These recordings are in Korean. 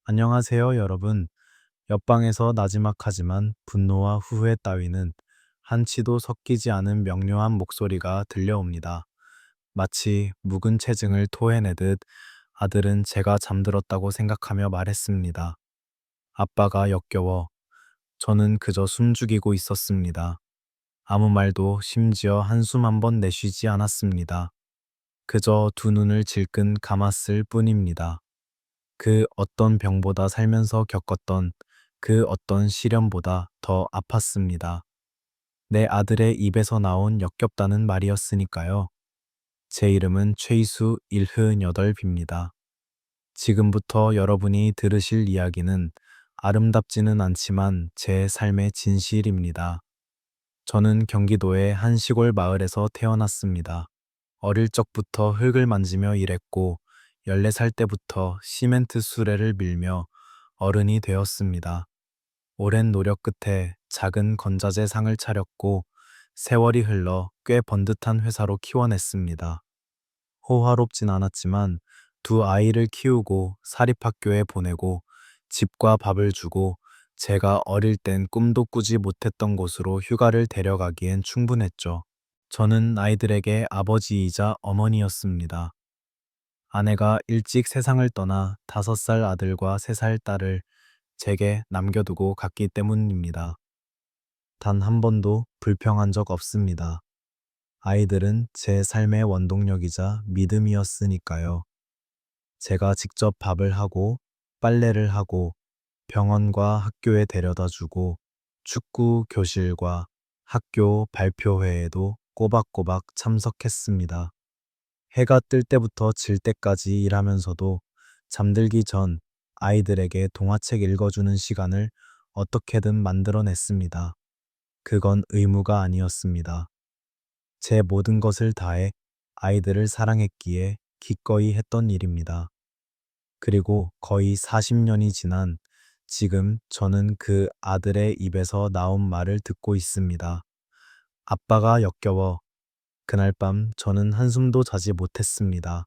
안녕하세요, 여러분. 옆방에서 나지막하지만 분노와 후회 따위는 한치도 섞이지 않은 명료한 목소리가 들려옵니다. 마치 묵은 체증을 토해내듯 아들은 제가 잠들었다고 생각하며 말했습니다. 아빠가 역겨워. 저는 그저 숨죽이고 있었습니다. 아무 말도 심지어 한숨 한 번 내쉬지 않았습니다. 그저 두 눈을 질끈 감았을 뿐입니다. 그 어떤 병보다 살면서 겪었던 그 어떤 시련보다 더 아팠습니다. 내 아들의 입에서 나온 역겹다는 말이었으니까요. 제 이름은 최이수 78입니다. 지금부터 여러분이 들으실 이야기는 아름답지는 않지만 제 삶의 진실입니다. 저는 경기도의 한 시골 마을에서 태어났습니다. 어릴 적부터 흙을 만지며 일했고 14살 때부터 시멘트 수레를 밀며 어른이 되었습니다. 오랜 노력 끝에 작은 건자재 상을 차렸고 세월이 흘러 꽤 번듯한 회사로 키워냈습니다. 호화롭진 않았지만 두 아이를 키우고 사립학교에 보내고 집과 밥을 주고 제가 어릴 땐 꿈도 꾸지 못했던 곳으로 휴가를 데려가기엔 충분했죠. 저는 아이들에게 아버지이자 어머니였습니다. 아내가 일찍 세상을 떠나 5살 아들과 3살 딸을 제게 남겨두고 갔기 때문입니다. 단 한 번도 불평한 적 없습니다. 아이들은 제 삶의 원동력이자 믿음이었으니까요. 제가 직접 밥을 하고 빨래를 하고 병원과 학교에 데려다 주고 축구 교실과 학교 발표회에도 꼬박꼬박 참석했습니다. 해가 뜰 때부터 질 때까지 일하면서도 잠들기 전 아이들에게 동화책 읽어주는 시간을 어떻게든 만들어냈습니다. 그건 의무가 아니었습니다. 제 모든 것을 다해 아이들을 사랑했기에 기꺼이 했던 일입니다. 그리고 거의 40년이 지난 지금 저는 그 아들의 입에서 나온 말을 듣고 있습니다. 아빠가 역겨워. 그날 밤 저는 한숨도 자지 못했습니다.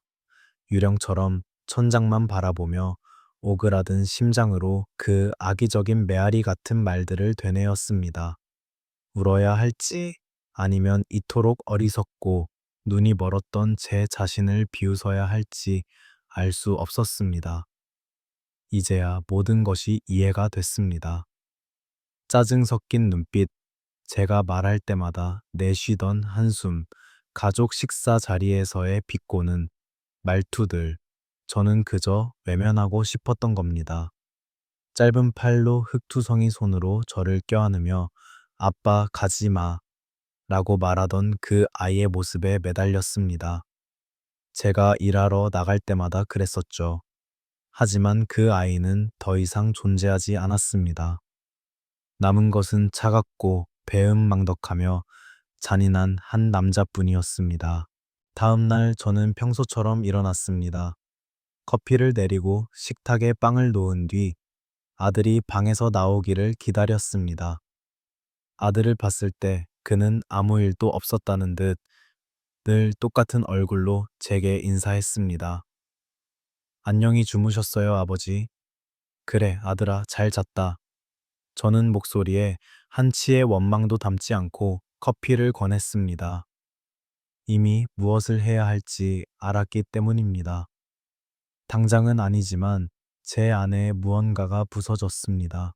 유령처럼 천장만 바라보며 오그라든 심장으로 그 악의적인 메아리 같은 말들을 되뇌었습니다. 울어야 할지 아니면 이토록 어리석고 눈이 멀었던 제 자신을 비웃어야 할지 알 수 없었습니다. 이제야 모든 것이 이해가 됐습니다. 짜증 섞인 눈빛, 제가 말할 때마다 내쉬던 한숨, 가족 식사 자리에서의 비꼬는 말투들, 저는 그저 외면하고 싶었던 겁니다. 짧은 팔로 흙투성이 손으로 저를 껴안으며 아빠 가지 마 라고 말하던 그 아이의 모습에 매달렸습니다. 제가 일하러 나갈 때마다 그랬었죠. 하지만 그 아이는 더 이상 존재하지 않았습니다. 남은 것은 차갑고 배은망덕하며 잔인한 한 남자뿐이었습니다. 다음 날 저는 평소처럼 일어났습니다. 커피를 내리고 식탁에 빵을 놓은 뒤 아들이 방에서 나오기를 기다렸습니다. 아들을 봤을 때 그는 아무 일도 없었다는 듯 늘 똑같은 얼굴로 제게 인사했습니다. 안녕히 주무셨어요, 아버지. 그래, 아들아, 잘 잤다. 저는 목소리에 한치의 원망도 담지 않고 커피를 권했습니다. 이미 무엇을 해야 할지 알았기 때문입니다. 당장은 아니지만 제 안에 무언가가 부서졌습니다.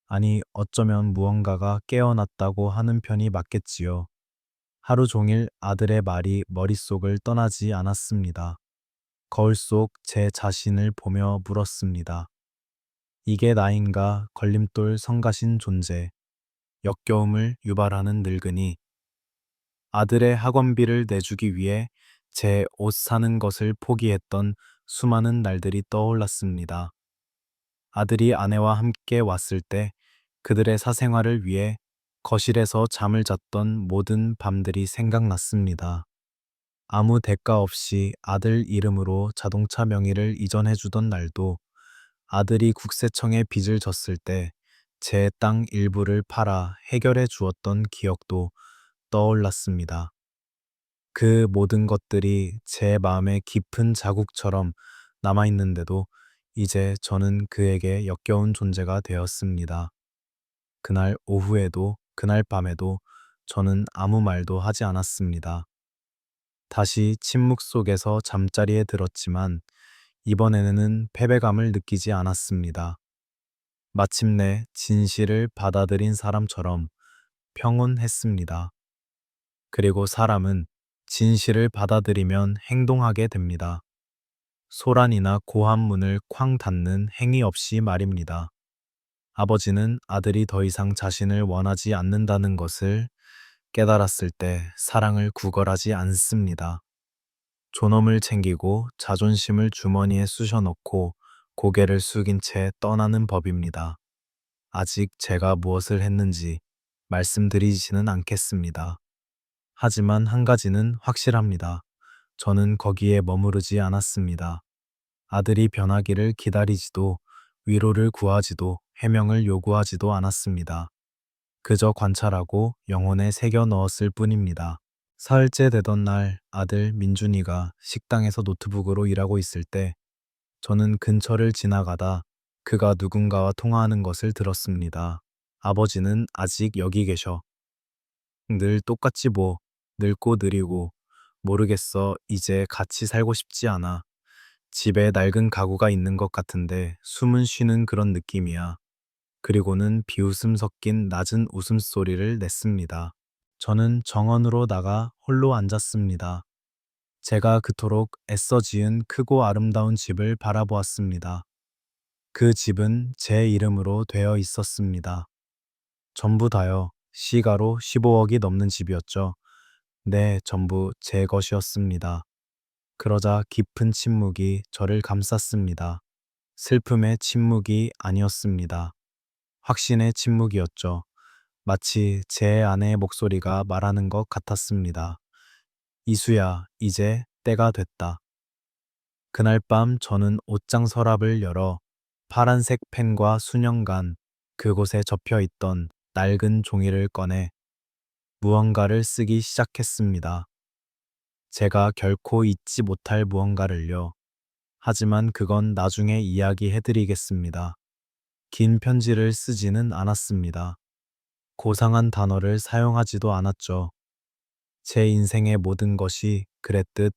아니, 어쩌면 무언가가 깨어났다고 하는 편이 맞겠지요. 하루 종일 아들의 말이 머릿속을 떠나지 않았습니다. 거울 속 제 자신을 보며 물었습니다. 이게 나인가 걸림돌 성가신 존재, 역겨움을 유발하는 늙은이, 아들의 학원비를 내주기 위해 제 옷 사는 것을 포기했던 수많은 날들이 떠올랐습니다. 아들이 아내와 함께 왔을 때 그들의 사생활을 위해 거실에서 잠을 잤던 모든 밤들이 생각났습니다. 아무 대가 없이 아들 이름으로 자동차 명의를 이전해 주던 날도, 아들이 국세청에 빚을 졌을 때 제 땅 일부를 팔아 해결해 주었던 기억도 떠올랐습니다. 그 모든 것들이 제 마음에 깊은 자국처럼 남아있는데도 이제 저는 그에게 역겨운 존재가 되었습니다. 그날 오후에도 그날 밤에도 저는 아무 말도 하지 않았습니다. 다시 침묵 속에서 잠자리에 들었지만 이번에는 패배감을 느끼지 않았습니다. 마침내 진실을 받아들인 사람처럼 평온했습니다. 그리고 사람은 진실을 받아들이면 행동하게 됩니다. 소란이나 고한 문을 쾅 닫는 행위 없이 말입니다. 아버지는 아들이 더 이상 자신을 원하지 않는다는 것을 깨달았을 때 사랑을 구걸하지 않습니다. 존엄을 챙기고 자존심을 주머니에 쑤셔넣고 고개를 숙인 채 떠나는 법입니다. 아직 제가 무엇을 했는지 말씀드리지는 않겠습니다. 하지만 한 가지는 확실합니다. 저는 거기에 머무르지 않았습니다. 아들이 변하기를 기다리지도 위로를 구하지도 해명을 요구하지도 않았습니다. 그저 관찰하고 영혼에 새겨 넣었을 뿐입니다. 사흘째 되던 날 아들 민준이가 식당에서 노트북으로 일하고 있을 때 저는 근처를 지나가다 그가 누군가와 통화하는 것을 들었습니다. 아버지는 아직 여기 계셔. 늘 똑같지 뭐. 늙고 느리고. 모르겠어. 이제 같이 살고 싶지 않아. 집에 낡은 가구가 있는 것 같은데 숨은 쉬는 그런 느낌이야. 그리고는 비웃음 섞인 낮은 웃음소리를 냈습니다. 저는 정원으로 나가 홀로 앉았습니다. 제가 그토록 애써 지은 크고 아름다운 집을 바라보았습니다. 그 집은 제 이름으로 되어 있었습니다. 전부 다요. 시가로 15억이 넘는 집이었죠. 네, 전부 제 것이었습니다. 그러자 깊은 침묵이 저를 감쌌습니다. 슬픔의 침묵이 아니었습니다. 확신의 침묵이었죠. 마치 제 아내의 목소리가 말하는 것 같았습니다. 이수야, 이제 때가 됐다. 그날 밤 저는 옷장 서랍을 열어 파란색 펜과 수년간 그곳에 접혀 있던 낡은 종이를 꺼내 무언가를 쓰기 시작했습니다. 제가 결코 잊지 못할 무언가를요. 하지만 그건 나중에 이야기해드리겠습니다. 긴 편지를 쓰지는 않았습니다. 고상한 단어를 사용하지도 않았죠. 제 인생의 모든 것이 그랬듯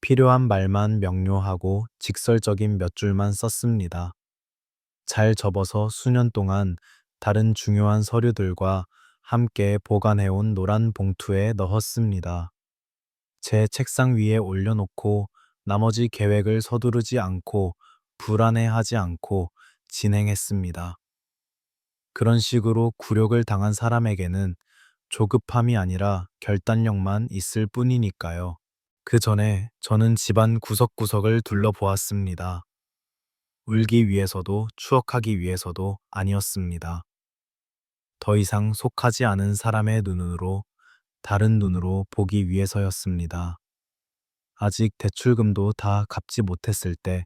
필요한 말만 명료하고 직설적인 몇 줄만 썼습니다. 잘 접어서 수년 동안 다른 중요한 서류들과 함께 보관해온 노란 봉투에 넣었습니다. 제 책상 위에 올려놓고 나머지 계획을 서두르지 않고 불안해하지 않고 진행했습니다. 그런 식으로 굴욕을 당한 사람에게는 조급함이 아니라 결단력만 있을 뿐이니까요. 그 전에 저는 집안 구석구석을 둘러보았습니다. 울기 위해서도 추억하기 위해서도 아니었습니다. 더 이상 속하지 않은 사람의 눈으로 다른 눈으로 보기 위해서였습니다. 아직 대출금도 다 갚지 못했을 때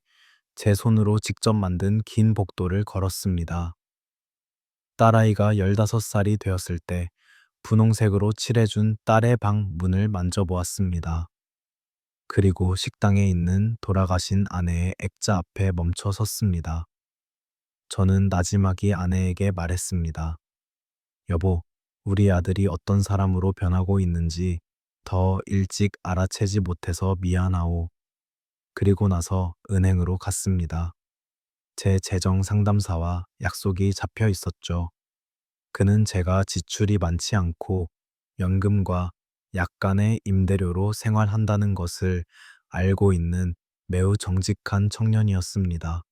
제 손으로 직접 만든 긴 복도를 걸었습니다. 딸아이가 15살이 되었을 때 분홍색으로 칠해준 딸의 방 문을 만져보았습니다. 그리고 식당에 있는 돌아가신 아내의 액자 앞에 멈춰 섰습니다. 저는 나지막이 아내에게 말했습니다. 여보, 우리 아들이 어떤 사람으로 변하고 있는지 더 일찍 알아채지 못해서 미안하오. 그리고 나서 은행으로 갔습니다. 제 재정 상담사와 약속이 잡혀 있었죠. 그는 제가 지출이 많지 않고 연금과 약간의 임대료로 생활한다는 것을 알고 있는 매우 정직한 청년이었습니다.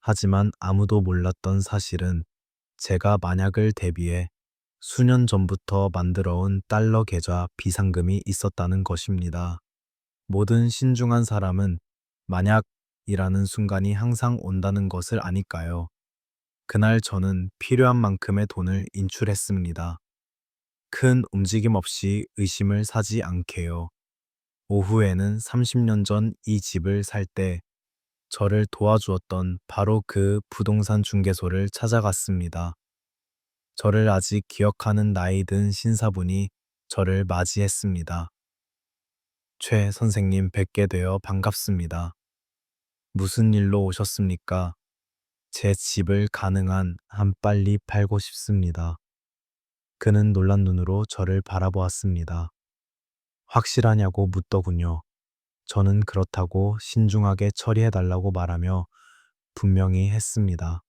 하지만 아무도 몰랐던 사실은 제가 만약을 대비해 수년 전부터 만들어온 달러 계좌 비상금이 있었다는 것입니다. 모든 신중한 사람은 만약이라는 순간이 항상 온다는 것을 아니까요. 그날 저는 필요한 만큼의 돈을 인출했습니다. 큰 움직임 없이 의심을 사지 않게요. 오후에는 30년 전 이 집을 살 때 저를 도와주었던 바로 그 부동산 중개소를 찾아갔습니다. 저를 아직 기억하는 나이 든 신사분이 저를 맞이했습니다. 최 선생님 뵙게 되어 반갑습니다. 무슨 일로 오셨습니까? 제 집을 가능한 한 빨리 팔고 싶습니다. 그는 놀란 눈으로 저를 바라보았습니다. 확실하냐고 묻더군요. 저는 그렇다고 신중하게 처리해달라고 말하며 분명히 했습니다.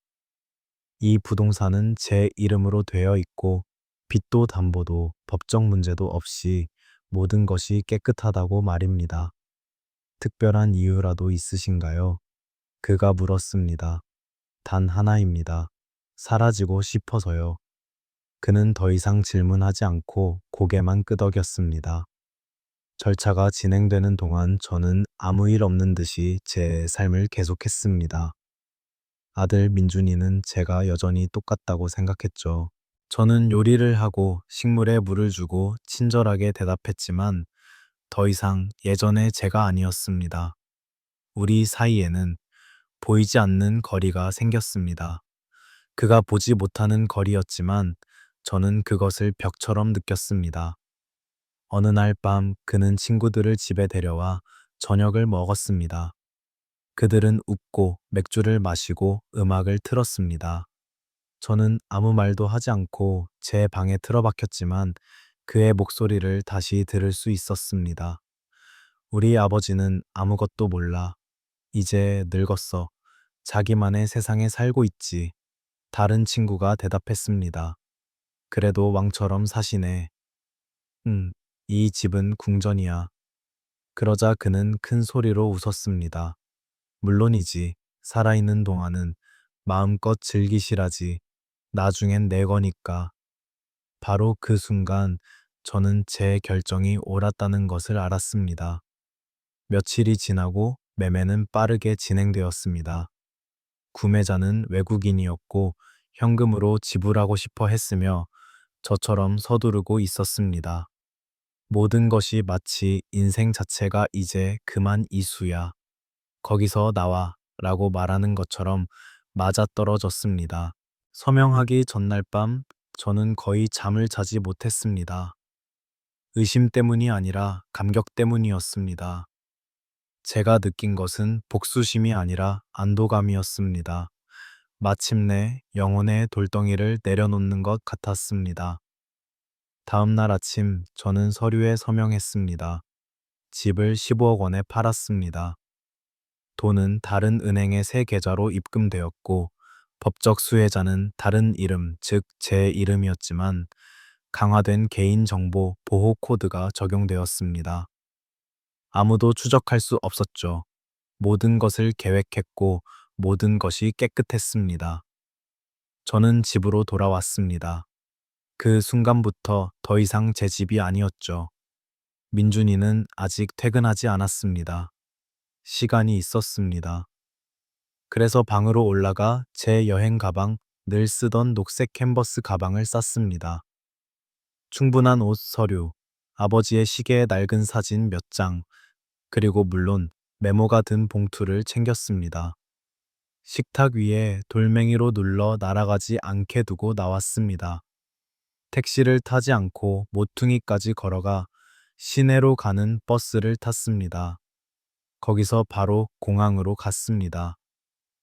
이 부동산은 제 이름으로 되어 있고 빚도 담보도 법적 문제도 없이 모든 것이 깨끗하다고 말입니다. 특별한 이유라도 있으신가요? 그가 물었습니다. 단 하나입니다. 사라지고 싶어서요. 그는 더 이상 질문하지 않고 고개만 끄덕였습니다. 절차가 진행되는 동안 저는 아무 일 없는 듯이 제 삶을 계속했습니다. 아들 민준이는 제가 여전히 똑같다고 생각했죠. 저는 요리를 하고 식물에 물을 주고 친절하게 대답했지만 더 이상 예전의 제가 아니었습니다. 우리 사이에는 보이지 않는 거리가 생겼습니다. 그가 보지 못하는 거리였지만 저는 그것을 벽처럼 느꼈습니다. 어느 날 밤 그는 친구들을 집에 데려와 저녁을 먹었습니다. 그들은 웃고 맥주를 마시고 음악을 틀었습니다. 저는 아무 말도 하지 않고 제 방에 틀어박혔지만 그의 목소리를 다시 들을 수 있었습니다. 우리 아버지는 아무것도 몰라. 이제 늙었어. 자기만의 세상에 살고 있지. 다른 친구가 대답했습니다. 그래도 왕처럼 사시네. 이 집은 궁전이야. 그러자 그는 큰 소리로 웃었습니다. 물론이지. 살아있는 동안은 마음껏 즐기시라지. 나중엔 내 거니까. 바로 그 순간 저는 제 결정이 옳았다는 것을 알았습니다. 며칠이 지나고 매매는 빠르게 진행되었습니다. 구매자는 외국인이었고 현금으로 지불하고 싶어 했으며 저처럼 서두르고 있었습니다. 모든 것이 마치 인생 자체가 이제 그만 이수야. 거기서 나와 라고 말하는 것처럼 맞아떨어졌습니다. 서명하기 전날 밤 저는 거의 잠을 자지 못했습니다. 의심 때문이 아니라 감격 때문이었습니다. 제가 느낀 것은 복수심이 아니라 안도감이었습니다. 마침내 영혼의 돌덩이를 내려놓는 것 같았습니다. 다음 날 아침 저는 서류에 서명했습니다. 집을 15억 원에 팔았습니다. 돈은 다른 은행의 새 계좌로 입금되었고 법적 수혜자는 다른 이름, 즉 제 이름이었지만 강화된 개인정보 보호 코드가 적용되었습니다. 아무도 추적할 수 없었죠. 모든 것을 계획했고 모든 것이 깨끗했습니다. 저는 집으로 돌아왔습니다. 그 순간부터 더 이상 제 집이 아니었죠. 민준이는 아직 퇴근하지 않았습니다. 시간이 있었습니다. 그래서 방으로 올라가 제 여행 가방, 늘 쓰던 녹색 캔버스 가방을 쌌습니다. 충분한 옷, 서류, 아버지의 시계의 낡은 사진 몇 장, 그리고 물론 메모가 든 봉투를 챙겼습니다. 식탁 위에 돌멩이로 눌러 날아가지 않게 두고 나왔습니다. 택시를 타지 않고 모퉁이까지 걸어가 시내로 가는 버스를 탔습니다. 거기서 바로 공항으로 갔습니다.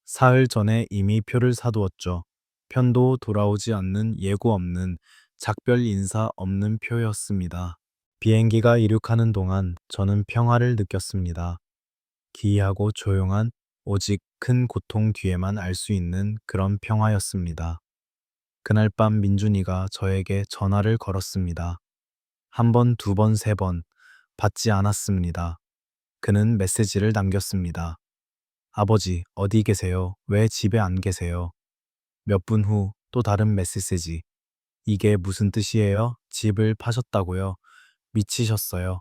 사흘 전에 이미 표를 사두었죠. 편도 돌아오지 않는 예고 없는 작별 인사 없는 표였습니다. 비행기가 이륙하는 동안 저는 평화를 느꼈습니다. 기이하고 조용한 오직 큰 고통 뒤에만 알 수 있는 그런 평화였습니다. 그날 밤 민준이가 저에게 전화를 걸었습니다. 한 번, 두 번, 세 번 받지 않았습니다. 그는 메시지를 남겼습니다. 아버지, 어디 계세요? 왜 집에 안 계세요? 몇 분 후 또 다른 메시지. 이게 무슨 뜻이에요? 집을 파셨다고요? 미치셨어요.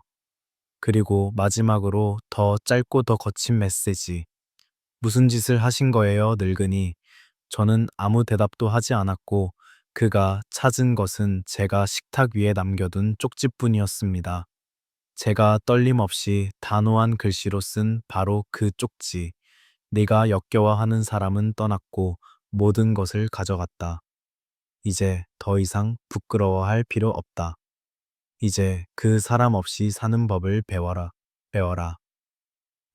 그리고 마지막으로 더 짧고 더 거친 메시지. 무슨 짓을 하신 거예요, 늙은이? 저는 아무 대답도 하지 않았고 그가 찾은 것은 제가 식탁 위에 남겨둔 쪽지뿐이었습니다. 제가 떨림 없이 단호한 글씨로 쓴 바로 그 쪽지. 네가 역겨워하는 사람은 떠났고 모든 것을 가져갔다. 이제 더 이상 부끄러워할 필요 없다. 이제 그 사람 없이 사는 법을 배워라. 배워라.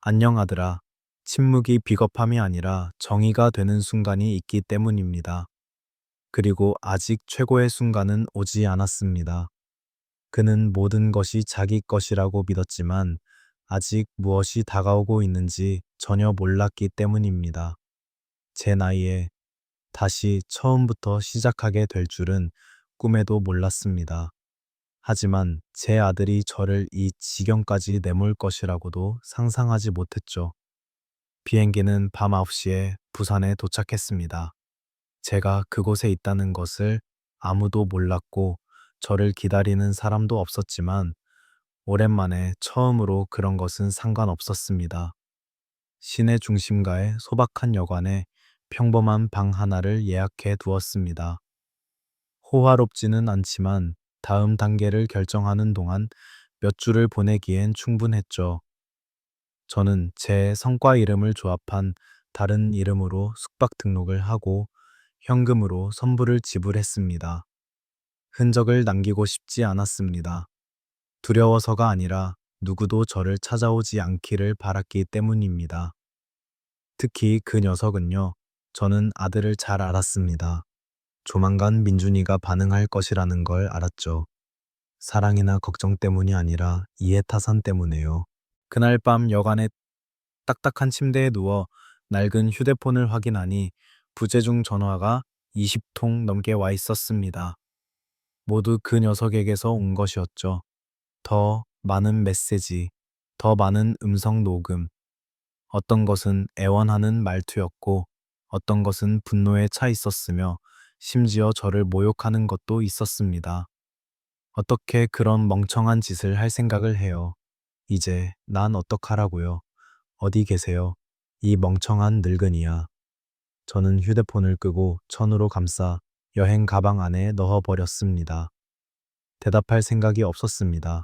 안녕 아들아. 침묵이 비겁함이 아니라 정의가 되는 순간이 있기 때문입니다. 그리고 아직 최고의 순간은 오지 않았습니다. 그는 모든 것이 자기 것이라고 믿었지만 아직 무엇이 다가오고 있는지 전혀 몰랐기 때문입니다. 제 나이에 다시 처음부터 시작하게 될 줄은 꿈에도 몰랐습니다. 하지만 제 아들이 저를 이 지경까지 내몰 것이라고도 상상하지 못했죠. 비행기는 밤 9시에 부산에 도착했습니다. 제가 그곳에 있다는 것을 아무도 몰랐고 저를 기다리는 사람도 없었지만 오랜만에 처음으로 그런 것은 상관없었습니다. 시내 중심가의 소박한 여관에 평범한 방 하나를 예약해 두었습니다. 호화롭지는 않지만 다음 단계를 결정하는 동안 몇 주를 보내기엔 충분했죠. 저는 제 성과 이름을 조합한 다른 이름으로 숙박 등록을 하고 현금으로 선불을 지불했습니다. 흔적을 남기고 싶지 않았습니다. 두려워서가 아니라 누구도 저를 찾아오지 않기를 바랐기 때문입니다. 특히 그 녀석은요, 저는 아들을 잘 알았습니다. 조만간 민준이가 반응할 것이라는 걸 알았죠. 사랑이나 걱정 때문이 아니라 이해타산 때문에요. 그날 밤 여간의 딱딱한 침대에 누워 낡은 휴대폰을 확인하니 부재중 전화가 20통 넘게 와 있었습니다. 모두 그 녀석에게서 온 것이었죠. 더 많은 메시지, 더 많은 음성 녹음. 어떤 것은 애원하는 말투였고, 어떤 것은 분노에 차 있었으며, 심지어 저를 모욕하는 것도 있었습니다. 어떻게 그런 멍청한 짓을 할 생각을 해요. 이제 난 어떡하라고요. 어디 계세요? 이 멍청한 늙은이야. 저는 휴대폰을 끄고 천으로 감싸 여행 가방 안에 넣어버렸습니다. 대답할 생각이 없었습니다.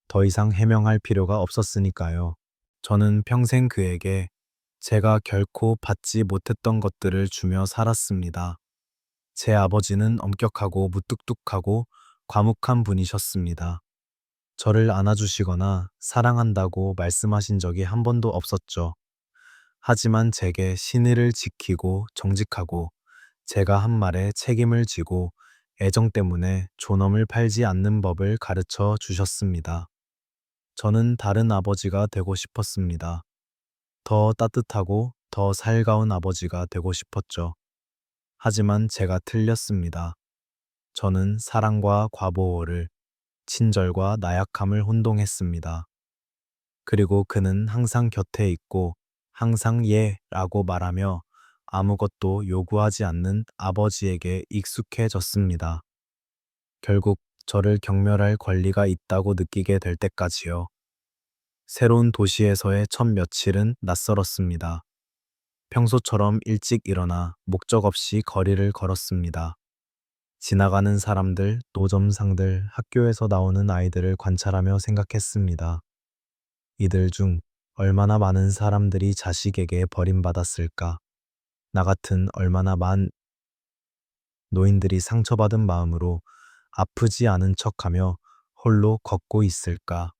더 이상 해명할 필요가 없었으니까요. 저는 평생 그에게 제가 결코 받지 못했던 것들을 주며 살았습니다. 제 아버지는 엄격하고 무뚝뚝하고 과묵한 분이셨습니다. 저를 안아주시거나 사랑한다고 말씀하신 적이 한 번도 없었죠. 하지만 제게 신의를 지키고 정직하고 제가 한 말에 책임을 지고 애정 때문에 존엄을 팔지 않는 법을 가르쳐 주셨습니다. 저는 다른 아버지가 되고 싶었습니다. 더 따뜻하고 더 살가운 아버지가 되고 싶었죠. 하지만 제가 틀렸습니다. 저는 사랑과 과보호를, 친절과 나약함을 혼동했습니다. 그리고 그는 항상 곁에 있고 항상 예 라고 말하며 아무것도 요구하지 않는 아버지에게 익숙해졌습니다. 결국 저를 경멸할 권리가 있다고 느끼게 될 때까지요. 새로운 도시에서의 첫 며칠은 낯설었습니다. 평소처럼 일찍 일어나 목적 없이 거리를 걸었습니다. 지나가는 사람들, 노점상들, 학교에서 나오는 아이들을 관찰하며 생각했습니다. 이들 중 얼마나 많은 사람들이 자식에게 버림받았을까? 나 같은 얼마나 많은 노인들이 상처받은 마음으로 아프지 않은 척하며 홀로 걷고 있을까?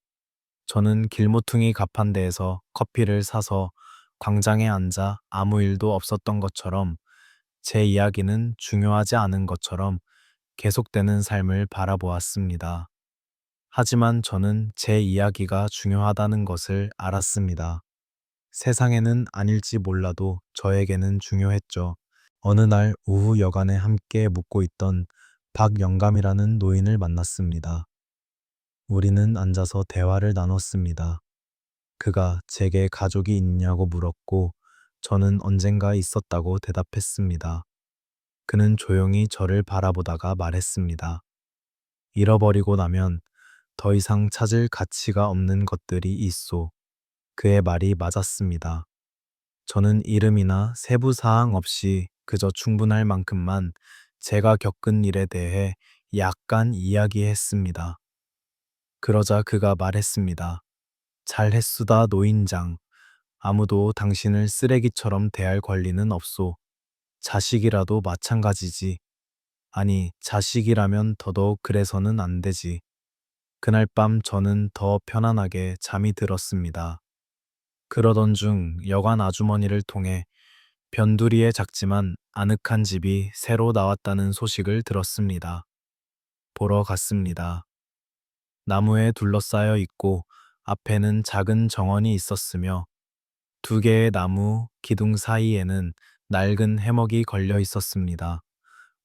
저는 길모퉁이 가판대에서 커피를 사서 광장에 앉아 아무 일도 없었던 것처럼 제 이야기는 중요하지 않은 것처럼 계속되는 삶을 바라보았습니다. 하지만 저는 제 이야기가 중요하다는 것을 알았습니다. 세상에는 아닐지 몰라도 저에게는 중요했죠. 어느 날 오후 여간에 함께 묵고 있던 박영감이라는 노인을 만났습니다. 우리는 앉아서 대화를 나눴습니다. 그가 제게 가족이 있냐고 물었고 저는 언젠가 있었다고 대답했습니다. 그는 조용히 저를 바라보다가 말했습니다. 잃어버리고 나면 더 이상 찾을 가치가 없는 것들이 있소. 그의 말이 맞았습니다. 저는 이름이나 세부 사항 없이 그저 충분할 만큼만 제가 겪은 일에 대해 약간 이야기했습니다. 그러자 그가 말했습니다. 잘했수다 노인장. 아무도 당신을 쓰레기처럼 대할 권리는 없소. 자식이라도 마찬가지지. 아니, 자식이라면 더더욱 그래서는 안 되지. 그날 밤 저는 더 편안하게 잠이 들었습니다. 그러던 중 여관 아주머니를 통해 변두리에 작지만 아늑한 집이 새로 나왔다는 소식을 들었습니다. 보러 갔습니다. 나무에 둘러싸여 있고 앞에는 작은 정원이 있었으며 두 개의 나무 기둥 사이에는 낡은 해먹이 걸려 있었습니다.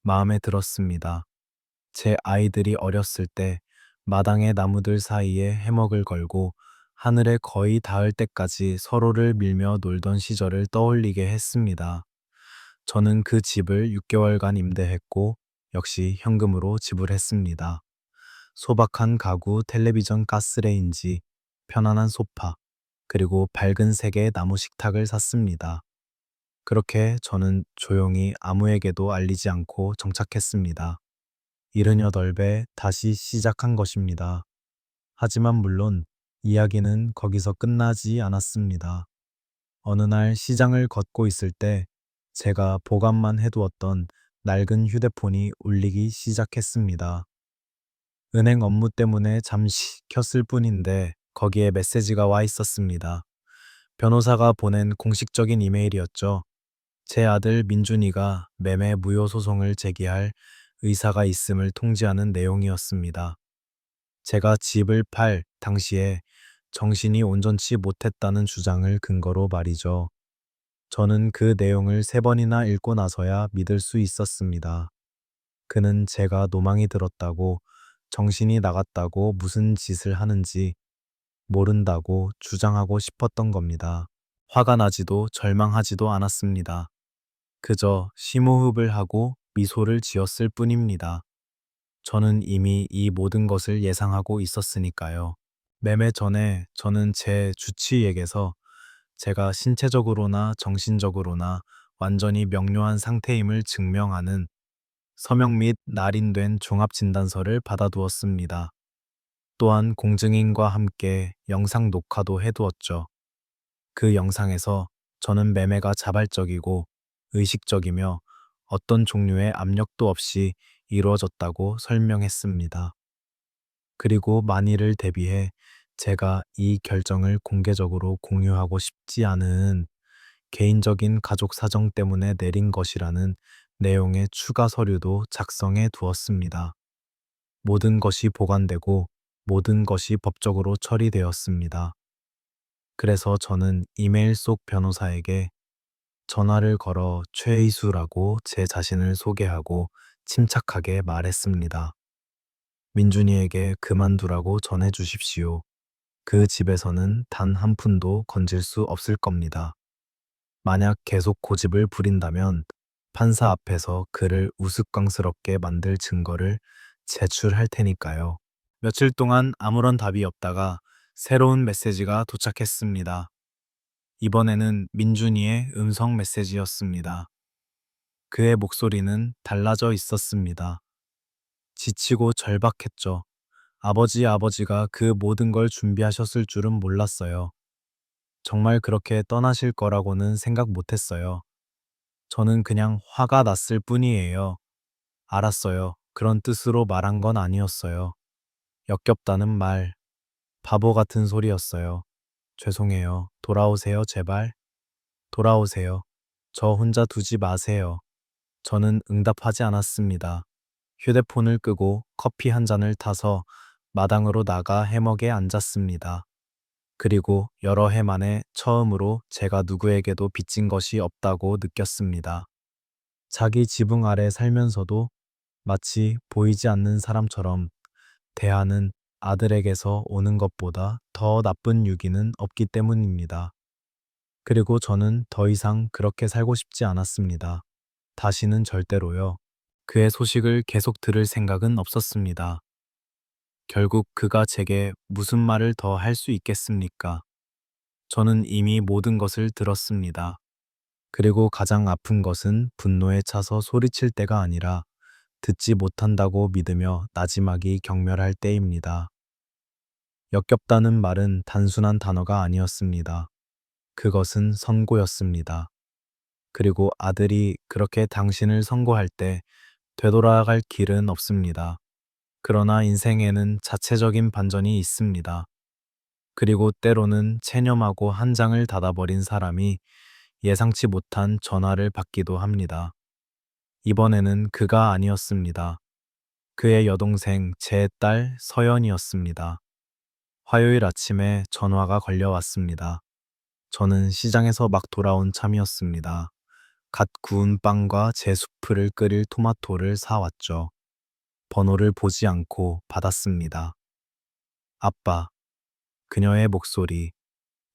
마음에 들었습니다. 제 아이들이 어렸을 때 마당의 나무들 사이에 해먹을 걸고 하늘에 거의 닿을 때까지 서로를 밀며 놀던 시절을 떠올리게 했습니다. 저는 그 집을 6개월간 임대했고 역시 현금으로 지불했습니다. 소박한 가구, 텔레비전, 가스레인지, 편안한 소파, 그리고 밝은 색의 나무 식탁을 샀습니다. 그렇게 저는 조용히 아무에게도 알리지 않고 정착했습니다. 78배 다시 시작한 것입니다. 하지만 물론 이야기는 거기서 끝나지 않았습니다. 어느 날 시장을 걷고 있을 때 제가 보관만 해두었던 낡은 휴대폰이 울리기 시작했습니다. 은행 업무 때문에 잠시 켰을 뿐인데 거기에 메시지가 와 있었습니다. 변호사가 보낸 공식적인 이메일이었죠. 제 아들 민준이가 매매 무효 소송을 제기할 의사가 있음을 통지하는 내용이었습니다. 제가 집을 팔 당시에 정신이 온전치 못했다는 주장을 근거로 말이죠. 저는 그 내용을 3번이나 읽고 나서야 믿을 수 있었습니다. 그는 제가 노망이 들었다고, 정신이 나갔다고 무슨 짓을 하는지 모른다고 주장하고 싶었던 겁니다. 화가 나지도 절망하지도 않았습니다. 그저 심호흡을 하고 미소를 지었을 뿐입니다. 저는 이미 이 모든 것을 예상하고 있었으니까요. 매매 전에 저는 제 주치의에게서 제가 신체적으로나 정신적으로나 완전히 명료한 상태임을 증명하는 서명 및 날인된 종합진단서를 받아두었습니다. 또한 공증인과 함께 영상 녹화도 해두었죠. 그 영상에서 저는 매매가 자발적이고 의식적이며 어떤 종류의 압력도 없이 이루어졌다고 설명했습니다. 그리고 만일을 대비해 제가 이 결정을 공개적으로 공유하고 싶지 않은 개인적인 가족 사정 때문에 내린 것이라는 내용의 추가 서류도 작성해 두었습니다. 모든 것이 보관되고 모든 것이 법적으로 처리되었습니다. 그래서 저는 이메일 속 변호사에게 전화를 걸어 최의수라고 제 자신을 소개하고 침착하게 말했습니다. 민준이에게 그만두라고 전해 주십시오. 그 집에서는 단 한 푼도 건질 수 없을 겁니다. 만약 계속 고집을 부린다면 판사 앞에서 그를 우스꽝스럽게 만들 증거를 제출할 테니까요. 며칠 동안 아무런 답이 없다가 새로운 메시지가 도착했습니다. 이번에는 민준이의 음성 메시지였습니다. 그의 목소리는 달라져 있었습니다. 지치고 절박했죠. 아버지가 그 모든 걸 준비하셨을 줄은 몰랐어요. 정말 그렇게 떠나실 거라고는 생각 못했어요. 저는 그냥 화가 났을 뿐이에요. 알았어요. 그런 뜻으로 말한 건 아니었어요. 역겹다는 말, 바보 같은 소리였어요. 죄송해요. 돌아오세요, 제발. 돌아오세요. 저 혼자 두지 마세요. 저는 응답하지 않았습니다. 휴대폰을 끄고 커피 한 잔을 타서 마당으로 나가 해먹에 앉았습니다. 그리고 여러 해 만에 처음으로 제가 누구에게도 빚진 것이 없다고 느꼈습니다. 자기 지붕 아래 살면서도 마치 보이지 않는 사람처럼 대하는 아들에게서 오는 것보다 더 나쁜 유기는 없기 때문입니다. 그리고 저는 더 이상 그렇게 살고 싶지 않았습니다. 다시는 절대로요. 그의 소식을 계속 들을 생각은 없었습니다. 결국 그가 제게 무슨 말을 더 할 수 있겠습니까? 저는 이미 모든 것을 들었습니다. 그리고 가장 아픈 것은 분노에 차서 소리칠 때가 아니라 듣지 못한다고 믿으며 나지막이 경멸할 때입니다. 역겹다는 말은 단순한 단어가 아니었습니다. 그것은 선고였습니다. 그리고 아들이 그렇게 당신을 선고할 때 되돌아갈 길은 없습니다. 그러나 인생에는 자체적인 반전이 있습니다. 그리고 때로는 체념하고 한 장을 닫아버린 사람이 예상치 못한 전화를 받기도 합니다. 이번에는 그가 아니었습니다. 그의 여동생 제 딸 서연이었습니다. 화요일 아침에 전화가 걸려왔습니다. 저는 시장에서 막 돌아온 참이었습니다. 갓 구운 빵과 제 수프를 끓일 토마토를 사왔죠. 번호를 보지 않고 받았습니다. 아빠, 그녀의 목소리.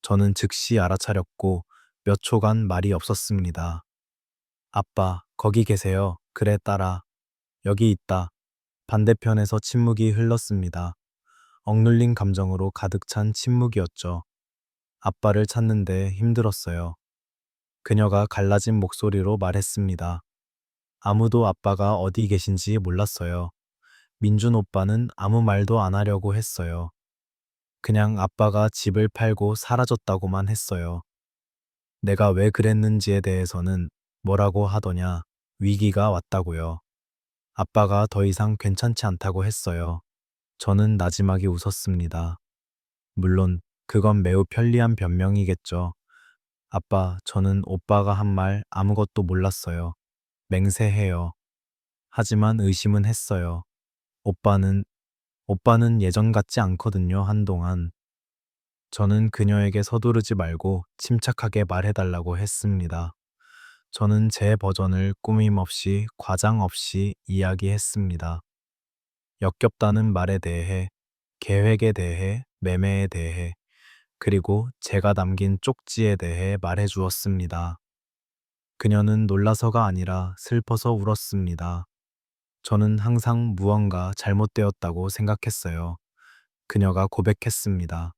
저는 즉시 알아차렸고 몇 초간 말이 없었습니다. 아빠, 거기 계세요. 그래, 딸아. 여기 있다. 반대편에서 침묵이 흘렀습니다. 억눌린 감정으로 가득 찬 침묵이었죠. 아빠를 찾는데 힘들었어요. 그녀가 갈라진 목소리로 말했습니다. 아무도 아빠가 어디 계신지 몰랐어요. 민준 오빠는 아무 말도 안 하려고 했어요. 그냥 아빠가 집을 팔고 사라졌다고만 했어요. 내가 왜 그랬는지에 대해서는 뭐라고 하더냐, 위기가 왔다고요. 아빠가 더 이상 괜찮지 않다고 했어요. 저는 나지막이 웃었습니다. 물론 그건 매우 편리한 변명이겠죠. 아빠, 저는 오빠가 한 말 아무것도 몰랐어요. 맹세해요. 하지만 의심은 했어요. 오빠는, 오빠는 예전 같지 않거든요, 한동안. 저는 그녀에게 서두르지 말고 침착하게 말해달라고 했습니다. 저는 제 버전을 꾸밈 없이 과장 없이 이야기했습니다. 역겹다는 말에 대해, 계획에 대해, 매매에 대해, 그리고 제가 남긴 쪽지에 대해 말해 주었습니다. 그녀는 놀라서가 아니라 슬퍼서 울었습니다. 저는 항상 무언가 잘못되었다고 생각했어요. 그녀가 고백했습니다.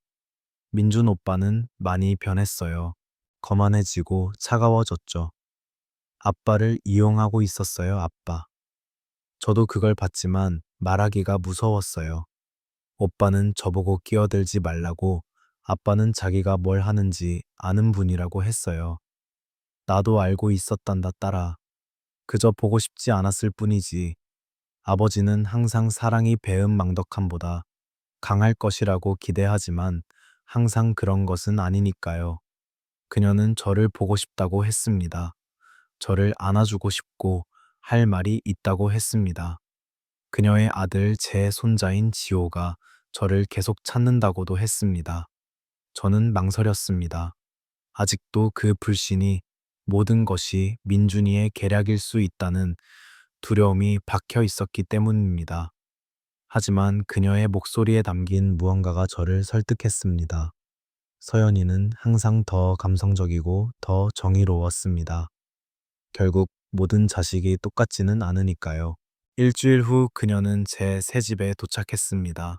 민준 오빠는 많이 변했어요. 거만해지고 차가워졌죠. 아빠를 이용하고 있었어요, 아빠. 저도 그걸 봤지만 말하기가 무서웠어요. 오빠는 저보고 끼어들지 말라고, 아빠는 자기가 뭘 하는지 아는 분이라고 했어요. 나도 알고 있었단다, 딸아. 그저 보고 싶지 않았을 뿐이지. 아버지는 항상 사랑이 배은망덕함보다 강할 것이라고 기대하지만 항상 그런 것은 아니니까요. 그녀는 저를 보고 싶다고 했습니다. 저를 안아주고 싶고 할 말이 있다고 했습니다. 그녀의 아들 제 손자인 지호가 저를 계속 찾는다고도 했습니다. 저는 망설였습니다. 아직도 그 불신이 모든 것이 민준이의 계략일 수 있다는 두려움이 박혀 있었기 때문입니다. 하지만 그녀의 목소리에 담긴 무언가가 저를 설득했습니다. 서연이는 항상 더 감성적이고 더 정의로웠습니다. 결국 모든 자식이 똑같지는 않으니까요. 일주일 후 그녀는 제 새 집에 도착했습니다.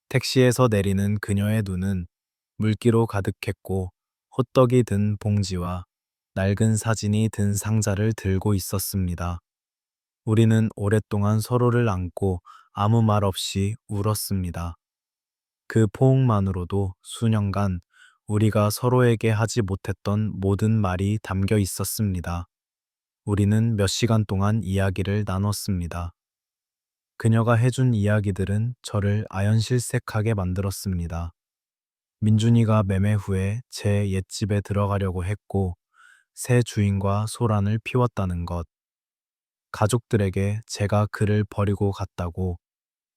택시에서 내리는 그녀의 눈은 물기로 가득했고 호떡이 든 봉지와 낡은 사진이 든 상자를 들고 있었습니다. 우리는 오랫동안 서로를 안고 아무 말 없이 울었습니다. 그 포옹만으로도 수년간 우리가 서로에게 하지 못했던 모든 말이 담겨 있었습니다. 우리는 몇 시간 동안 이야기를 나눴습니다. 그녀가 해준 이야기들은 저를 아연실색하게 만들었습니다. 민준이가 매매 후에 제 옛집에 들어가려고 했고, 새 주인과 소란을 피웠다는 것, 가족들에게 제가 그를 버리고 갔다고,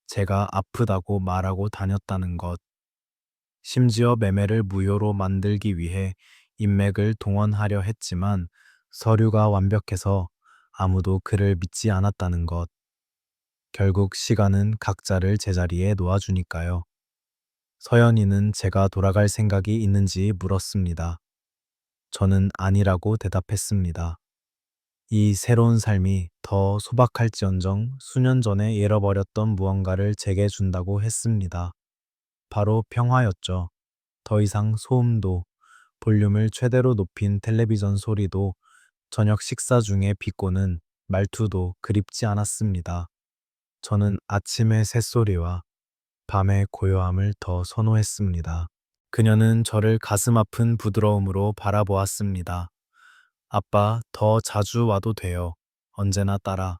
제가 아프다고 말하고 다녔다는 것, 심지어 매매를 무효로 만들기 위해 인맥을 동원하려 했지만 서류가 완벽해서 아무도 그를 믿지 않았다는 것, 결국 시간은 각자를 제자리에 놓아주니까요. 서연이는 제가 돌아갈 생각이 있는지 물었습니다. 저는 아니라고 대답했습니다. 이 새로운 삶이 더 소박할지언정 수년 전에 잃어버렸던 무언가를 제게 준다고 했습니다. 바로 평화였죠. 더 이상 소음도, 볼륨을 최대로 높인 텔레비전 소리도, 저녁 식사 중에 비꼬는 말투도 그립지 않았습니다. 저는 아침의 새소리와 밤의 고요함을 더 선호했습니다. 그녀는 저를 가슴 아픈 부드러움으로 바라보았습니다. 아빠, 더 자주 와도 돼요. 언제나 따라.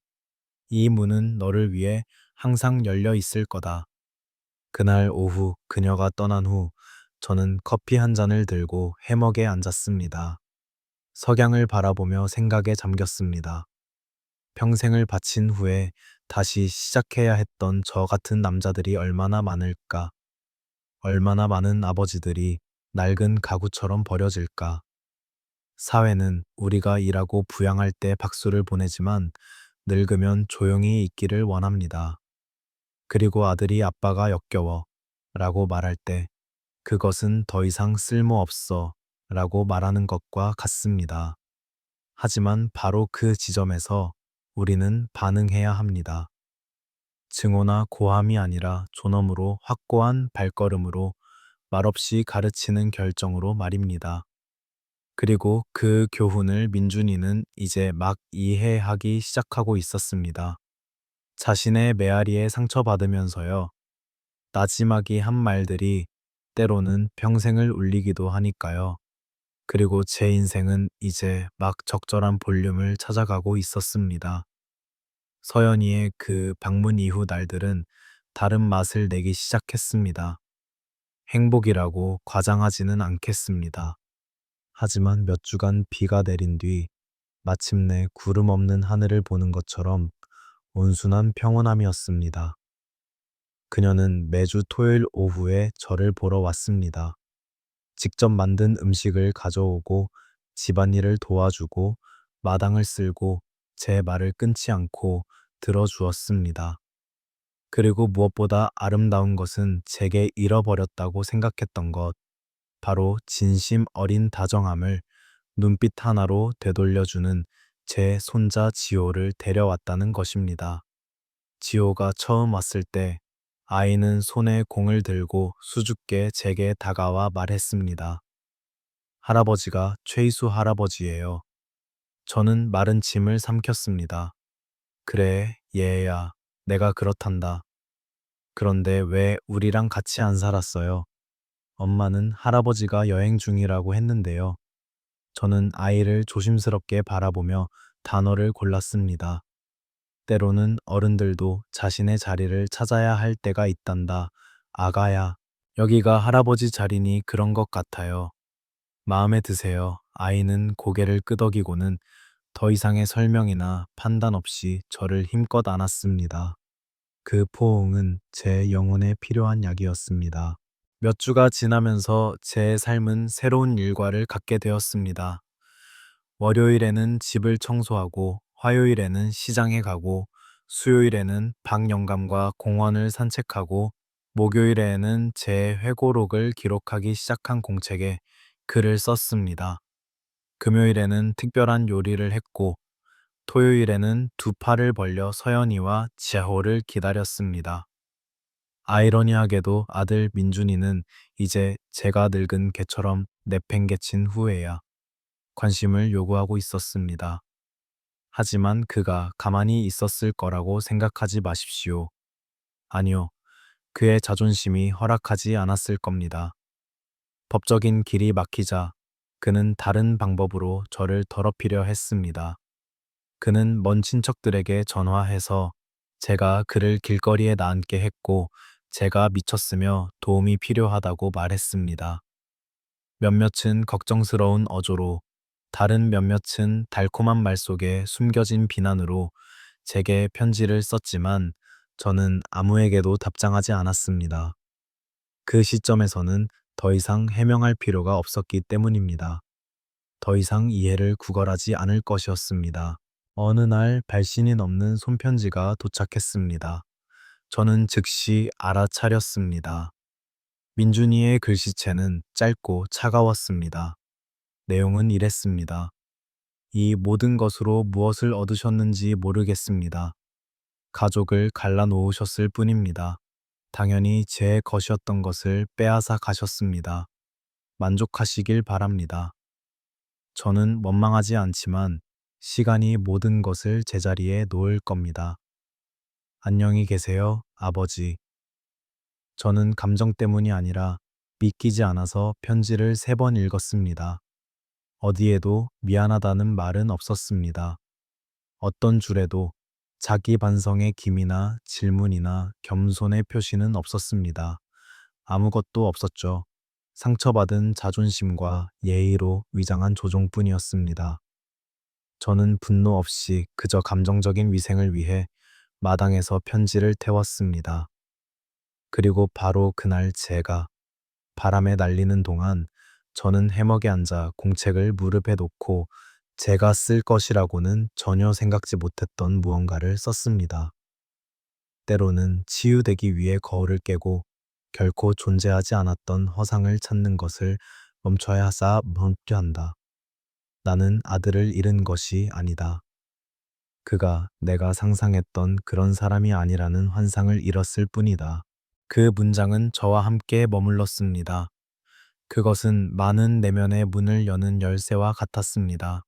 이 문은 너를 위해 항상 열려 있을 거다. 그날 오후 그녀가 떠난 후 저는 커피 한 잔을 들고 해먹에 앉았습니다. 석양을 바라보며 생각에 잠겼습니다. 평생을 바친 후에 다시 시작해야 했던 저 같은 남자들이 얼마나 많을까? 얼마나 많은 아버지들이 낡은 가구처럼 버려질까? 사회는 우리가 일하고 부양할 때 박수를 보내지만 늙으면 조용히 있기를 원합니다. 그리고 아들이 아빠가 역겨워 라고 말할 때 그것은 더 이상 쓸모없어 라고 말하는 것과 같습니다. 하지만 바로 그 지점에서 우리는 반응해야 합니다. 증오나 고함이 아니라 존엄으로 확고한 발걸음으로 말없이 가르치는 결정으로 말입니다. 그리고 그 교훈을 민준이는 이제 막 이해하기 시작하고 있었습니다. 자신의 메아리에 상처받으면서요. 나지막이 한 말들이 때로는 평생을 울리기도 하니까요. 그리고 제 인생은 이제 막 적절한 볼륨을 찾아가고 있었습니다. 서연이의 그 방문 이후 날들은 다른 맛을 내기 시작했습니다. 행복이라고 과장하지는 않겠습니다. 하지만 몇 주간 비가 내린 뒤 마침내 구름 없는 하늘을 보는 것처럼 온순한 평온함이었습니다. 그녀는 매주 토요일 오후에 저를 보러 왔습니다. 직접 만든 음식을 가져오고 집안일을 도와주고 마당을 쓸고 제 말을 끊지 않고 들어주었습니다. 그리고 무엇보다 아름다운 것은 제게 잃어버렸다고 생각했던 것, 바로 진심 어린 다정함을 눈빛 하나로 되돌려주는 제 손자 지호를 데려왔다는 것입니다. 지호가 처음 왔을 때 아이는 손에 공을 들고 수줍게 제게 다가와 말했습니다. 할아버지가 최희수 할아버지예요. 저는 마른 침을 삼켰습니다. 그래, 얘야, 내가 그렇단다. 그런데 왜 우리랑 같이 안 살았어요? 엄마는 할아버지가 여행 중이라고 했는데요. 저는 아이를 조심스럽게 바라보며 단어를 골랐습니다. 때로는 어른들도 자신의 자리를 찾아야 할 때가 있단다. 아가야, 여기가 할아버지 자리니 그런 것 같아요. 마음에 드세요. 아이는 고개를 끄덕이고는 더 이상의 설명이나 판단 없이 저를 힘껏 안았습니다. 그 포옹은 제 영혼에 필요한 약이었습니다. 몇 주가 지나면서 제 삶은 새로운 일과를 갖게 되었습니다. 월요일에는 집을 청소하고, 화요일에는 시장에 가고, 수요일에는 박 영감과 공원을 산책하고, 목요일에는 제 회고록을 기록하기 시작한 공책에 글을 썼습니다. 금요일에는 특별한 요리를 했고, 토요일에는 두 팔을 벌려 서연이와 지호를 기다렸습니다. 아이러니하게도 아들 민준이는 이제 제가 늙은 개처럼 내팽개친 후에야 관심을 요구하고 있었습니다. 하지만 그가 가만히 있었을 거라고 생각하지 마십시오. 아니요, 그의 자존심이 허락하지 않았을 겁니다. 법적인 길이 막히자 그는 다른 방법으로 저를 더럽히려 했습니다. 그는 먼 친척들에게 전화해서 제가 그를 길거리에 나앉게 했고 제가 미쳤으며 도움이 필요하다고 말했습니다. 몇몇은 걱정스러운 어조로, 다른 몇몇은 달콤한 말 속에 숨겨진 비난으로 제게 편지를 썼지만 저는 아무에게도 답장하지 않았습니다. 그 시점에서는 더 이상 해명할 필요가 없었기 때문입니다. 더 이상 이해를 구걸하지 않을 것이었습니다. 어느 날 발신이 넘는 손편지가 도착했습니다. 저는 즉시 알아차렸습니다. 민준이의 글씨체는 짧고 차가웠습니다. 내용은 이랬습니다. 이 모든 것으로 무엇을 얻으셨는지 모르겠습니다. 가족을 갈라놓으셨을 뿐입니다. 당연히 제 것이었던 것을 빼앗아 가셨습니다. 만족하시길 바랍니다. 저는 원망하지 않지만 시간이 모든 것을 제자리에 놓을 겁니다. 안녕히 계세요, 아버지. 저는 감정 때문이 아니라 믿기지 않아서 편지를 3번 읽었습니다. 어디에도 미안하다는 말은 없었습니다. 어떤 줄에도 자기 반성의 기미나 질문이나 겸손의 표시는 없었습니다. 아무것도 없었죠. 상처받은 자존심과 예의로 위장한 조종뿐이었습니다. 저는 분노 없이 그저 감정적인 위생을 위해 마당에서 편지를 태웠습니다. 그리고 바로 그날 제가 바람에 날리는 동안 저는 해먹에 앉아 공책을 무릎에 놓고 제가 쓸 것이라고는 전혀 생각지 못했던 무언가를 썼습니다. 때로는 치유되기 위해 거울을 깨고 결코 존재하지 않았던 허상을 찾는 것을 멈춰야 멈춰야 한다. 나는 아들을 잃은 것이 아니다. 그가 내가 상상했던 그런 사람이 아니라는 환상을 잃었을 뿐이다. 그 문장은 저와 함께 머물렀습니다. 그것은 많은 내면의 문을 여는 열쇠와 같았습니다.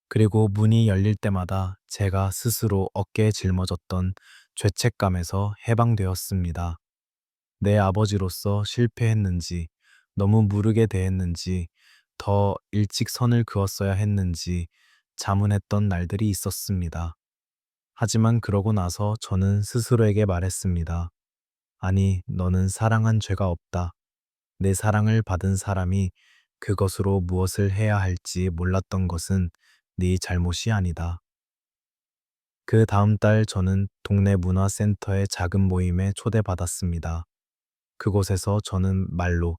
그리고 문이 열릴 때마다 제가 스스로 어깨에 짊어졌던 죄책감에서 해방되었습니다. 내 아버지로서 실패했는지, 너무 무르게 대했는지, 더 일찍 선을 그었어야 했는지 자문했던 날들이 있었습니다. 하지만 그러고 나서 저는 스스로에게 말했습니다. 아니, 너는 사랑한 죄가 없다. 내 사랑을 받은 사람이 그것으로 무엇을 해야 할지 몰랐던 것은 네 잘못이 아니다. 그 다음 달 저는 동네 문화센터의 작은 모임에 초대받았습니다. 그곳에서 저는 말로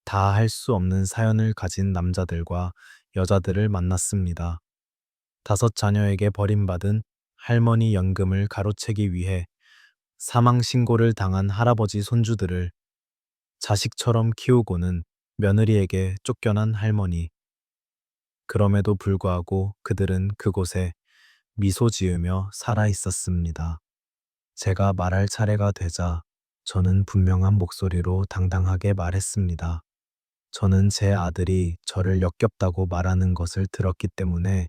다 할 수 없는 사연을 가진 남자들과 여자들을 만났습니다. 5 자녀에게 버림받은 할머니 연금을 가로채기 위해 사망 신고를 당한 할아버지 손주들을 자식처럼 키우고는 며느리에게 쫓겨난 할머니. 그럼에도 불구하고 그들은 그곳에 미소 지으며 살아 있었습니다. 제가 말할 차례가 되자 저는 분명한 목소리로 당당하게 말했습니다. 저는 제 아들이 저를 역겹다고 말하는 것을 들었기 때문에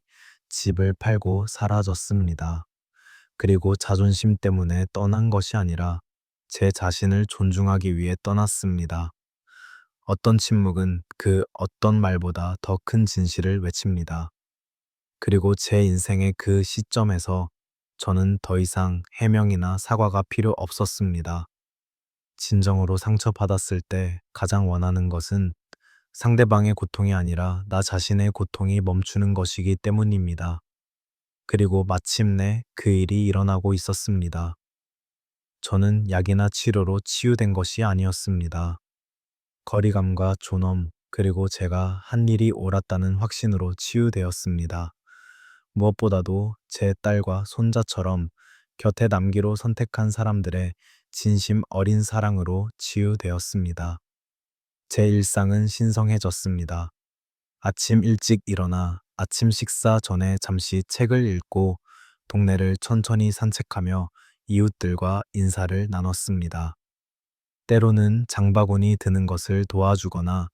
집을 팔고 사라졌습니다. 그리고 자존심 때문에 떠난 것이 아니라 제 자신을 존중하기 위해 떠났습니다. 어떤 침묵은 그 어떤 말보다 더 큰 진실을 외칩니다. 그리고 제 인생의 그 시점에서 저는 더 이상 해명이나 사과가 필요 없었습니다. 진정으로 상처받았을 때 가장 원하는 것은 상대방의 고통이 아니라 나 자신의 고통이 멈추는 것이기 때문입니다. 그리고 마침내 그 일이 일어나고 있었습니다. 저는 약이나 치료로 치유된 것이 아니었습니다. 거리감과 존엄, 그리고 제가 한 일이 옳았다는 확신으로 치유되었습니다. 무엇보다도 제 딸과 손자처럼 곁에 남기로 선택한 사람들의 진심 어린 사랑으로 치유되었습니다. 제 일상은 신성해졌습니다. 아침 일찍 일어나 아침 식사 전에 잠시 책을 읽고 동네를 천천히 산책하며 이웃들과 인사를 나눴습니다. 때로는 장바구니 드는 것을 도와주거나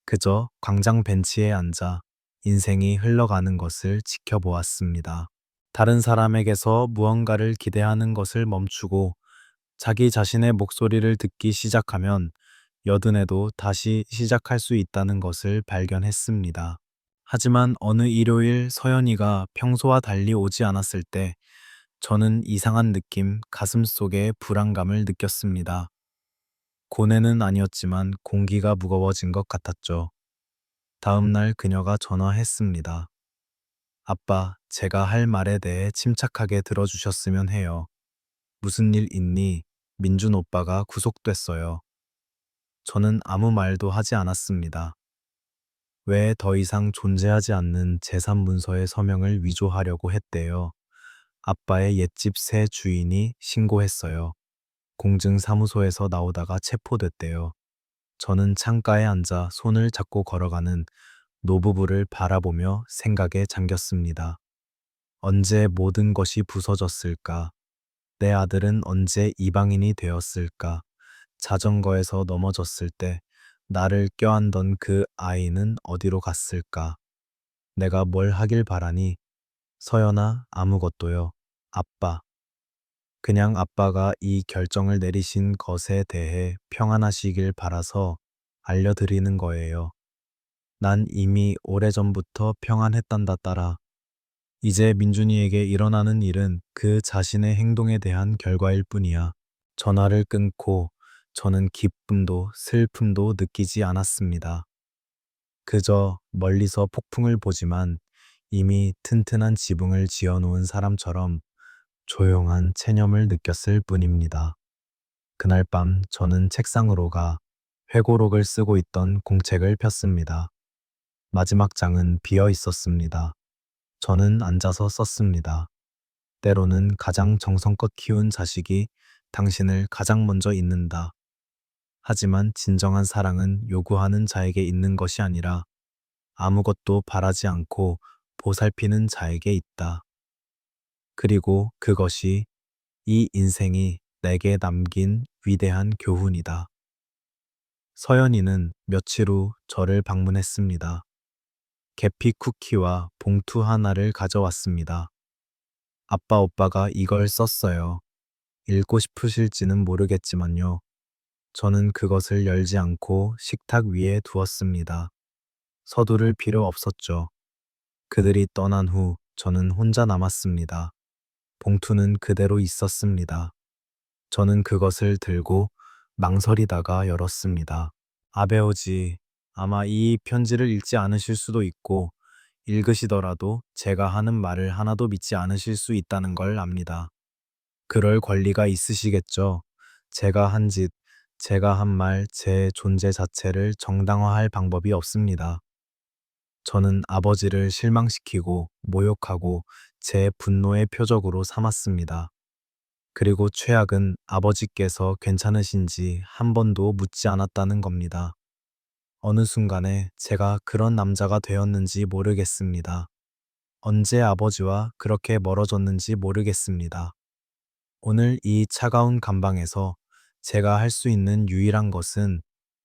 그저 광장 벤치에 앉아 인생이 흘러가는 것을 지켜보았습니다. 다른 사람에게서 무언가를 기대하는 것을 멈추고 자기 자신의 목소리를 듣기 시작하면 여든에도 다시 시작할 수 있다는 것을 발견했습니다. 하지만 어느 일요일 서연이가 평소와 달리 오지 않았을 때 저는 이상한 느낌, 가슴속에 불안감을 느꼈습니다. 고뇌는 아니었지만 공기가 무거워진 것 같았죠. 다음 날 그녀가 전화했습니다. 아빠, 제가 할 말에 대해 침착하게 들어주셨으면 해요. 무슨 일 있니? 민준 오빠가 구속됐어요. 저는 아무 말도 하지 않았습니다. 왜 더 이상 존재하지 않는 재산 문서의 서명을 위조하려고 했대요. 아빠의 옛집 새 주인이 신고했어요. 공증사무소에서 나오다가 체포됐대요. 저는 창가에 앉아 손을 잡고 걸어가는 노부부를 바라보며 생각에 잠겼습니다. 언제 모든 것이 부서졌을까? 내 아들은 언제 이방인이 되었을까? 자전거에서 넘어졌을 때 나를 껴안던 그 아이는 어디로 갔을까? 내가 뭘 하길 바라니? 서연아, 아무것도요. 아빠. 그냥 아빠가 이 결정을 내리신 것에 대해 평안하시길 바라서 알려드리는 거예요. 난 이미 오래전부터 평안했단다 따라. 이제 민준이에게 일어나는 일은 그 자신의 행동에 대한 결과일 뿐이야. 전화를 끊고 저는 기쁨도 슬픔도 느끼지 않았습니다. 그저 멀리서 폭풍을 보지만 이미 튼튼한 지붕을 지어놓은 사람처럼 조용한 체념을 느꼈을 뿐입니다. 그날 밤 저는 책상으로 가 회고록을 쓰고 있던 공책을 폈습니다. 마지막 장은 비어 있었습니다. 저는 앉아서 썼습니다. 때로는 가장 정성껏 키운 자식이 당신을 가장 먼저 잊는다. 하지만 진정한 사랑은 요구하는 자에게 있는 것이 아니라 아무것도 바라지 않고 보살피는 자에게 있다. 그리고 그것이 이 인생이 내게 남긴 위대한 교훈이다. 서연이는 며칠 후 저를 방문했습니다. 계피 쿠키와 봉투 하나를 가져왔습니다. 아빠, 오빠가 이걸 썼어요. 읽고 싶으실지는 모르겠지만요. 저는 그것을 열지 않고 식탁 위에 두었습니다. 서두를 필요 없었죠. 그들이 떠난 후 저는 혼자 남았습니다. 봉투는 그대로 있었습니다. 저는 그것을 들고 망설이다가 열었습니다. 아베오지, 아마 이 편지를 읽지 않으실 수도 있고, 읽으시더라도 제가 하는 말을 하나도 믿지 않으실 수 있다는 걸 압니다. 그럴 권리가 있으시겠죠. 제가 한 짓, 제가 한 말, 제 존재 자체를 정당화할 방법이 없습니다. 저는 아버지를 실망시키고 모욕하고 제 분노의 표적으로 삼았습니다. 그리고 최악은 아버지께서 괜찮으신지 한 번도 묻지 않았다는 겁니다. 어느 순간에 제가 그런 남자가 되었는지 모르겠습니다. 언제 아버지와 그렇게 멀어졌는지 모르겠습니다. 오늘 이 차가운 감방에서 제가 할 수 있는 유일한 것은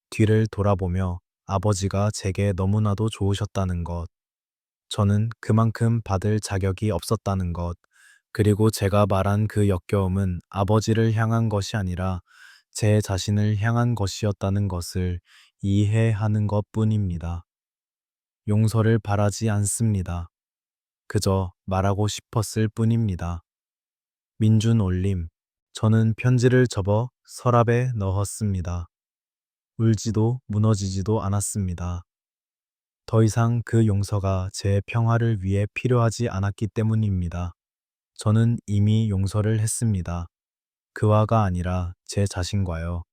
뒤를 돌아보며 아버지가 제게 너무나도 좋으셨다는 것, 저는 그만큼 받을 자격이 없었다는 것, 그리고 제가 말한 그 역겨움은 아버지를 향한 것이 아니라 제 자신을 향한 것이었다는 것을 이해하는 것 뿐입니다. 용서를 바라지 않습니다. 그저 말하고 싶었을 뿐입니다. 민준 올림. 저는 편지를 접어 서랍에 넣었습니다. 울지도 무너지지도 않았습니다. 더 이상 그 용서가 제 평화를 위해 필요하지 않았기 때문입니다. 저는 이미 용서를 했습니다. 그와가 아니라 제 자신과요.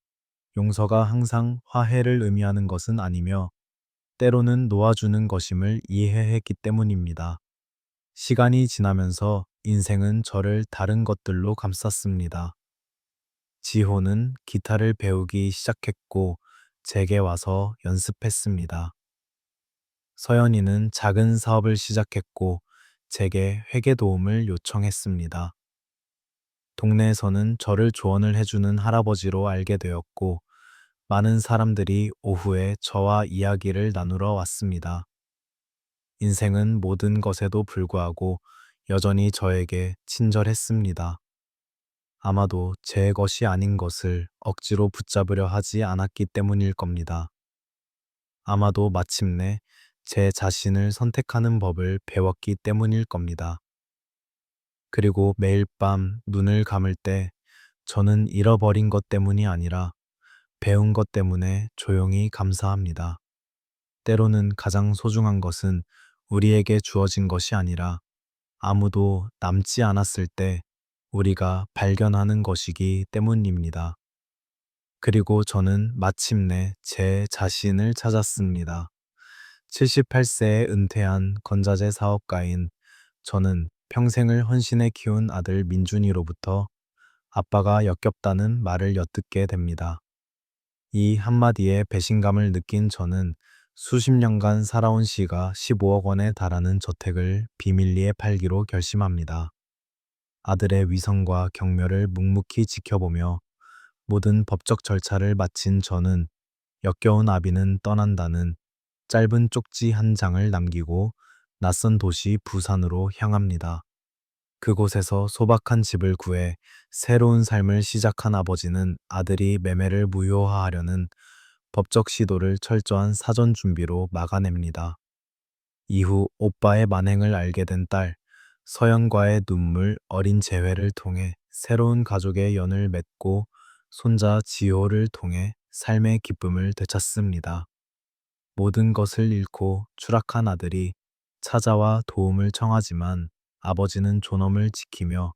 용서가 항상 화해를 의미하는 것은 아니며 때로는 놓아주는 것임을 이해했기 때문입니다. 시간이 지나면서 인생은 저를 다른 것들로 감쌌습니다. 지호는 기타를 배우기 시작했고 제게 와서 연습했습니다. 서연이는 작은 사업을 시작했고 제게 회계 도움을 요청했습니다. 동네에서는 저를 조언을 해주는 할아버지로 알게 되었고 많은 사람들이 오후에 저와 이야기를 나누러 왔습니다. 인생은 모든 것에도 불구하고 여전히 저에게 친절했습니다. 아마도 제 것이 아닌 것을 억지로 붙잡으려 하지 않았기 때문일 겁니다. 아마도 마침내 제 자신을 선택하는 법을 배웠기 때문일 겁니다. 그리고 매일 밤 눈을 감을 때 저는 잃어버린 것 때문이 아니라 배운 것 때문에 조용히 감사합니다. 때로는 가장 소중한 것은 우리에게 주어진 것이 아니라 아무도 남지 않았을 때 우리가 발견하는 것이기 때문입니다. 그리고 저는 마침내 제 자신을 찾았습니다. 78세에 은퇴한 건자재 사업가인 저는 평생을 헌신해 키운 아들 민준이로부터 아빠가 역겹다는 말을 엿듣게 됩니다. 이 한마디에 배신감을 느낀 저는 수십 년간 살아온 시가 15억 원에 달하는 저택을 비밀리에 팔기로 결심합니다. 아들의 위성과 경멸을 묵묵히 지켜보며 모든 법적 절차를 마친 저는 역겨운 아비는 떠난다는 짧은 쪽지 한 장을 남기고 낯선 도시 부산으로 향합니다. 그곳에서 소박한 집을 구해 새로운 삶을 시작한 아버지는 아들이 매매를 무효화하려는 법적 시도를 철저한 사전 준비로 막아냅니다. 이후 오빠의 만행을 알게 된 딸, 서연과의 눈물 어린 재회를 통해 새로운 가족의 연을 맺고 손자 지호를 통해 삶의 기쁨을 되찾습니다. 모든 것을 잃고 추락한 아들이 찾아와 도움을 청하지만 아버지는 존엄을 지키며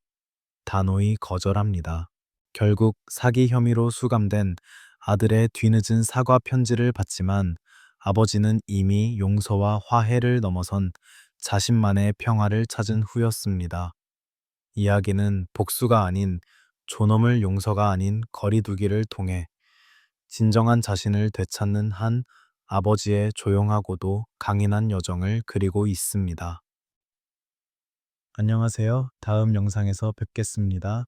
단호히 거절합니다. 결국 사기 혐의로 수감된 아들의 뒤늦은 사과 편지를 받지만 아버지는 이미 용서와 화해를 넘어선 자신만의 평화를 찾은 후였습니다. 이야기는 복수가 아닌 존엄을 용서가 아닌 거리두기를 통해 진정한 자신을 되찾는 한 아버지의 조용하고도 강인한 여정을 그리고 있습니다. 안녕하세요. 다음 영상에서 뵙겠습니다.